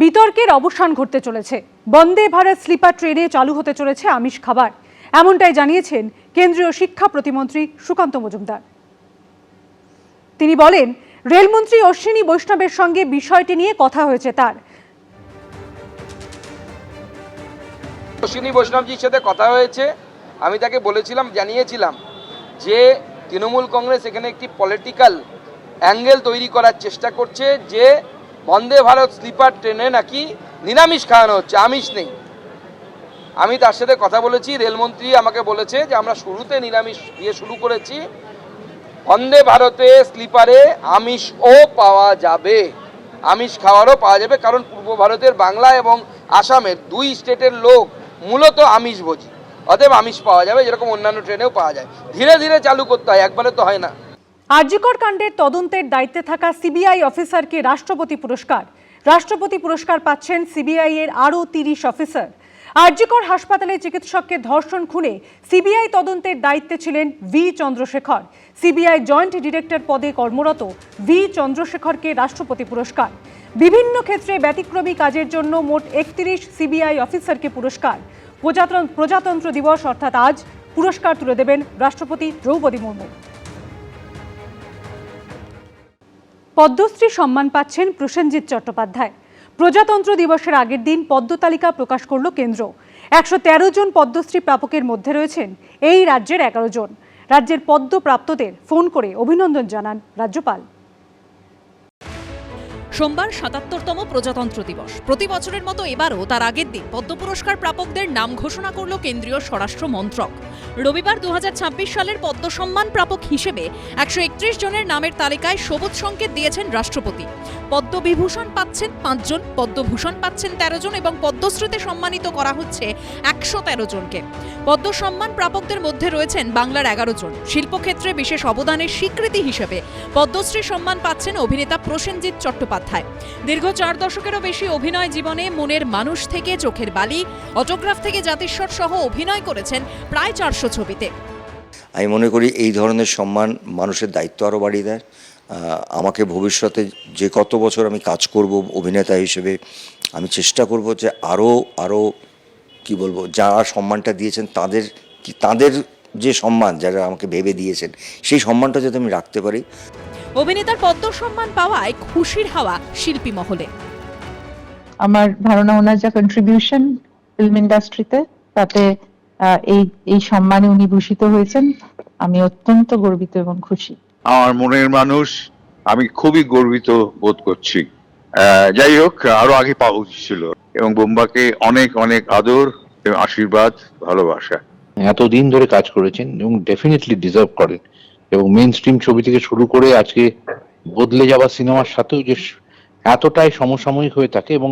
বিতর্কের অবসান ঘটতে চলেছে। বন্দে ভারত স্লিপার ট্রেনে চালু হতে চলেছে আমিষ খাবার, এমনটাই জানিয়েছেন কেন্দ্রীয় শিক্ষা প্রতিমন্ত্রী সুকান্ত মজুমদার। তিনি বলেন, রেলমন্ত্রী অশ্বিনী বৈষ্ণবের সঙ্গে বিষয়টি নিয়ে কথা হয়েছে তার। অশ্বিনী বৈষ্ণবজির সাথে কথা হয়েছে। আমি তাকে বলেছিলাম, জানিয়েছিলাম যে তৃণমূল কংগ্রেস এখানে একটি পলিটিক্যাল অ্যাঙ্গেল তৈরি করার চেষ্টা করছে, যে বন্দে ভারত স্লিপার ট্রেনে নাকি নিরামিষ খাওয়ানো হচ্ছে, আমিষ নেই। আমি তার সাথে কথা বলেছি। রেলমন্ত্রী আমাকে বলেছে যে আমরা শুরুতে নিরামিষ দিয়ে শুরু করেছি, বন্দে ভারতে স্লিপারে আমিষও পাওয়া যাবে, আমিষ খাওয়ারও পাওয়া যাবে। কারণ পূর্ব ভারতের বাংলা এবং আসামের দুই স্টেটের লোক মূলত আমিষভোজী, অতএব আমিষ পাওয়া যাবে, যেরকম অন্যান্য ট্রেনেও পাওয়া যায়। ধীরে ধীরে চালু করতে হয়, একবারে তো হয় না। আরজিকর কাণ্ডের তদন্তের দায়িত্বে থাকা সিবিআই অফিসারকে রাষ্ট্রপতি পুরস্কার। রাষ্ট্রপতি পুরস্কার পাচ্ছেন সিবিআই এর আরও 30 অফিসার। আরজিকর হাসপাতালে চিকিৎসককে ধর্ষণ খুনে সিবিআই তদন্তের দায়িত্বে ছিলেন V Chandrasekhar. CBI joint director পদে কর্মরত ভি চন্দ্রশেখরকে রাষ্ট্রপতি পুরস্কার। বিভিন্ন ক্ষেত্রে ব্যতিক্রমী কাজের জন্য মোট 31 সিবিআই অফিসারকে পুরস্কার। প্রজাতন্ত্র দিবস অর্থাৎ আজ পুরস্কার তুলে দেবেন রাষ্ট্রপতি দ্রৌপদী মুর্মু। পদ্মশ্রী সম্মান পাচ্ছেন প্রসেনজিৎ চট্টোপাধ্যায়। প্রজাতন্ত্র দিবসের আগের দিন পদ্ম তালিকা প্রকাশ করল কেন্দ্র। 113 জন পদ্মশ্রী প্রাপকের মধ্যে রয়েছেন এই রাজ্যের 11 জন। রাজ্যের পদ্ম প্রাপ্তদের ফোন করে অভিনন্দন জানান রাজ্যপাল। সোমবার ৭৭তম প্রজাতন্ত্র দিবস। প্রতি বছরের মতো এবারও তার আগের দিন পদ্ম পুরস্কার প্রাপকদের নাম ঘোষণা করল কেন্দ্রীয় স্বরাষ্ট্র মন্ত্রক। রবিবার 2026 সালের পদ্ম সম্মান প্রাপক হিসেবে 131 জনের নামের তালিকায় সবুজ সংকেত দিয়েছেন রাষ্ট্রপতি। পদ্মবিভূষণ পাচ্ছেন 5 জন, পদ্মভূষণ পাচ্ছেন 13 জন এবং পদ্মশ্রীতে সম্মানিত করা হচ্ছে 113 জনকে। পদ্ম সম্মান প্রাপকদের মধ্যে রয়েছেন বাংলার 11 জন। শিল্পক্ষেত্রে বিশেষ অবদানের স্বীকৃতি হিসেবে পদ্মশ্রী সম্মান পাচ্ছেন অভিনেতা প্রসেনজিৎ চট্টোপাধ্যায়। দীর্ঘ 4 দশকেরও বেশি অভিনয় জীবনে মনের মানুষ থেকে চোখের বালি, অটোগ্রাফ থেকে জাতিস্বর সহ অভিনয় করেছেন প্রায় 400 ছবিতে। আমি মনে করি এই ধরনের সম্মান মানুষের দায়িত্ব আরও বাড়িয়ে দেয়। আমাকে ভবিষ্যতে যে কত বছর আমি কাজ করব অভিনেতা হিসেবে, আমি চেষ্টা করব যে আরও কি বলবো, যারা সম্মানটা দিয়েছেন তাদের যে সম্মান যারা আমাকে ভেবে দিয়েছেন, সেই সম্মানটা যাতে আমি রাখতে পারি। অভিনেতার পদ্ম সম্মান পাওয়ায় খুশির হাওয়া শিল্পী মহলে। আমার ধারণা ওনার যা কন্ট্রিবিউশন ফিল্ম ইন্ডাস্ট্রিতে, তাতে এই সম্মানে উনি ভূষিত হয়েছেন। আমি অত্যন্ত গর্বিত এবং খুশি। আমার মনের মানুষ, আমি খুবই গর্বিত বোধ করছি। যাই হোক, আরো আগে পাওয়া উচিত ছিল। এবং বোম্বাকে অনেক অনেক আদর এবং আশীর্বাদ, ভালোবাসা। এতদিন ধরে কাজ করেছেন এবং ডেফিনেটলি ডিজার্ভ করেন। এবং মেইন স্ট্রিম ছবি থেকে শুরু করে আজকে বদলে যাওয়া সিনেমার সাথেও যে এতটাই সমসাময়িক হয়ে থাকে, এবং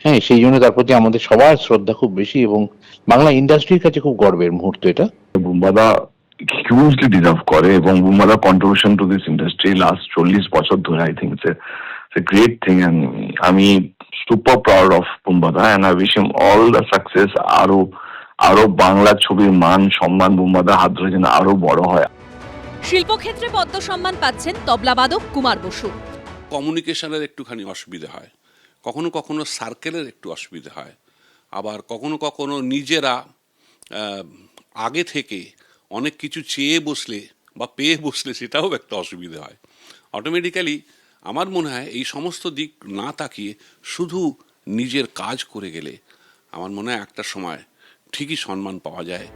হ্যাঁ, সেই জন্য তার প্রতি আমাদের সবার শ্রদ্ধা খুব বেশি এবং বাংলা ইন্ডাস্ট্রির কাছে খুব গর্বের মুহূর্ত এটা। বুম্বাদা হিউজলি ডিজার্ভ করে এবং বুম্বাদা contribution to this industry last 40 বছর ধরে, I think it's a great thing. And আমি সুপার প্রাউড অফ বুম্বাদা and I wish him all the success. আরো বাংলা ছবির মান সম্মান বুম্বাদা হাত ধরে যেন আরো বড় হয়। শিল্পক্ষেত্রে পদ্ম সম্মান পাচ্ছেন তবলাবাদক কুমার বসু। কমিউনিকেশনের একটুখানি অসুবিধা হয়, কখনো কখনো সার্কেলের একটু অসুবিধা হয়, আবার কখনো কখনো নিজেরা আগে থেকে অনেক কিছু চেয়ে বসলে বা পেয়ে বসলে সেটাও একটা অসুবিধা হয়। অটোমেটিক্যালি আমার মনে হয় এই সমস্ত দিক না তাকিয়ে শুধু নিজের কাজ করে গেলে আমার মনে হয় একটা সময় ঠিকই সম্মান পাওয়া যায়।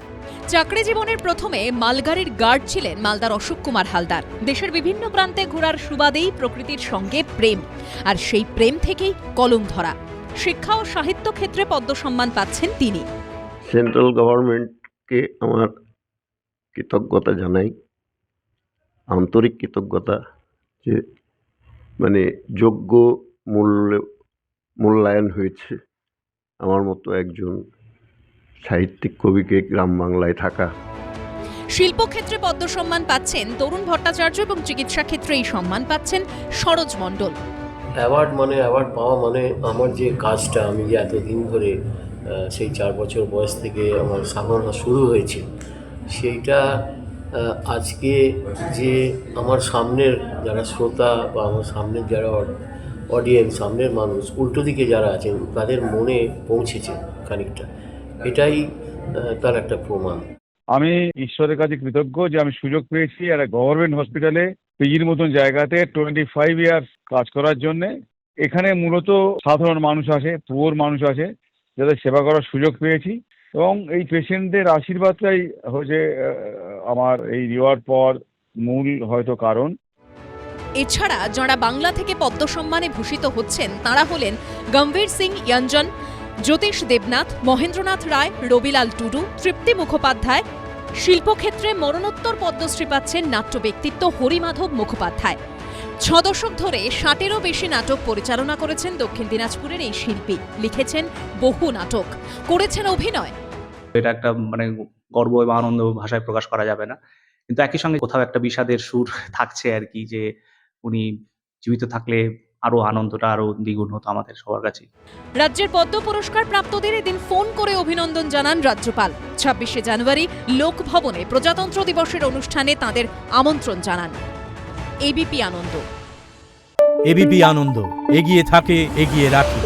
চাকরি জীবনের প্রথমে মালগাড়ির গার্ড ছিলেন মালদার অশোক কুমার হালদার। দেশের বিভিন্ন প্রান্তে ঘোরার সুবাদেই প্রকৃতির সঙ্গে প্রেম, আর সেই প্রেম থেকেই কলম ধরা। শিক্ষা ও সাহিত্য ক্ষেত্রে পদ্ম সম্মান পাচ্ছেন তিনি। সেন্ট্রাল গভর্নমেন্টকে আমার কৃতজ্ঞতা জানাই, আন্তরিক কৃতজ্ঞতা, যে মানে যোগ্য মূল্যায়ন হয়েছে আমার মতো একজন সাহিত্যিক কবিকে গ্রাম বাংলায় থাকা। শিল্পক্ষেত্রে পদ্ম সম্মান পাচ্ছেন তরুণ ভট্টাচার্য এবং চিকিৎসা ক্ষেত্রে এই সম্মান পাচ্ছেন সরোজ মণ্ডল। অ্যাওয়ার্ড পাওয়া মানে আমার যে কাজটা, আমি যে এতদিন ধরে সেই 4 বছর বয়স থেকে আমার সাধনা শুরু হয়েছে, সেইটা আজকে যে আমার সামনের যারা শ্রোতা বা আমার সামনের যারা অডিয়েন্স, সামনের মানুষ, উল্টো দিকে যারা আছেন তাদের মনে পৌঁছেছে খানিকটা, এটাই তার একটা প্রমাণ। আমি ঈশ্বরের কাছে কৃতজ্ঞ যে আমি সুযোগ পেয়েছি একটা গভর্নমেন্ট হসপিটালে পিজির মতন জায়গাতে 25 ইয়ার্স কাজ করার জন্য। এখানে মূলত সাধারণ মানুষ আসে, পুয়োর মানুষ আসে, যাদের সেবা করার সুযোগ পেয়েছি এবং এই পেশেন্টদের আশীর্বাদটাই হচ্ছে আমার এই রিওয়ার্ড পাওয়ার মূল হয়তো কারণ। এছাড়া যাঁরা বাংলা থেকে পদ্ম সম্মানে ভূষিত হচ্ছেন তাঁরা হলেন গম্ভীর সিং ইয়াঞ্জন, জ্যোতিষ দেবনাথ, মহেন্দ্রনাথ রায়, রবিলাল টুডু, তৃপ্তি মুখোপাধ্যায়। শিল্পক্ষেত্রে মরণোত্তর পদ্মশ্রী পাচ্ছেন নাট্য ব্যক্তিত্ব হরিমাধব মুখোপাধ্যায়। 6 দশক ধরে 60-এরও বেশি নাটক পরিচালনা করেছেন দক্ষিণ দিনাজপুরের এই শিল্পী। লিখেছেন বহু নাটক, করেছেন অভিনয়। এটা একটা মানে গর্ব এবং আনন্দ ভাষায় প্রকাশ করা যাবে না, কিন্তু একই সঙ্গে কোথাও একটা বিষাদের সুর থাকছে আর কি, যে উনি জীবিত থাকলে আরো আনন্দটা আরো দ্বিগুণ হতো আমাদের সবার কাছে। রাজ্যের পদ্ম পুরস্কার প্রাপ্তদের এদিন ফোন করে অভিনন্দন জানান রাজ্যপাল। 26শে জানুয়ারি লোকভবনে প্রজাতন্ত্র দিবসের অনুষ্ঠানে তাঁদের আমন্ত্রণ জানান। এবিপি আনন্দ। এগিয়ে থাকে, এগিয়ে রাখে।